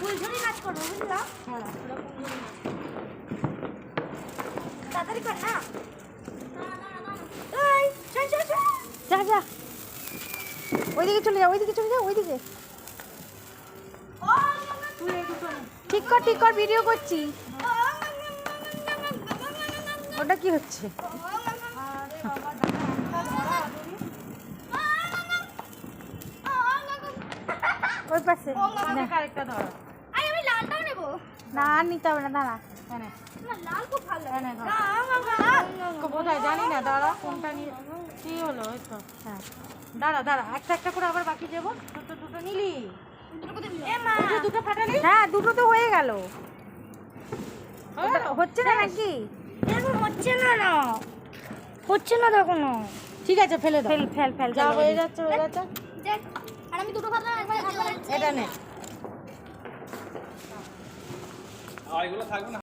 ফুলঝুরি নাচ করবো বুঝলাম। হ্যাঁ তাড়াতাড়ি কর না। এই চল চল চল, যা যা, ওইদিকে চলে যা, ওইদিকে চলে যা, ওইদিকে। ঠিক কর ঠিক কর, ভিডিও করছি। ওটা কি হচ্ছে? ওই পাশে আরেকটা ধরো। আরে আমি লালটাও নেবো। না আর নিতে হবে না, দাঁড়া। না লাল খুব ভালো লাগে। এনে ধর। কোথায় জানি না, দাঁড়া কোনটা নিয়ে কি হলো। ওই তো হ্যাঁ দাঁড়া দাঁড়া, একটা একটা করে আবার বাকি দেবো। দুটো দুটো নিলি, দুটো ফাটালি। হ্যাঁ, দুটো তো হয়ে গেল। হচ্ছে না নাকি? এখন হচ্ছে না, না হচ্ছে না দেখো না। ঠিক আছে, ফেলে দাও। ফেল ফেল ফেল, যা যা হয়ে যাচ্ছে হয়ে যাচ্ছে। আর আমি দুটো ফাটালাম একবার। এটা নে। এগুলো থাকবে না।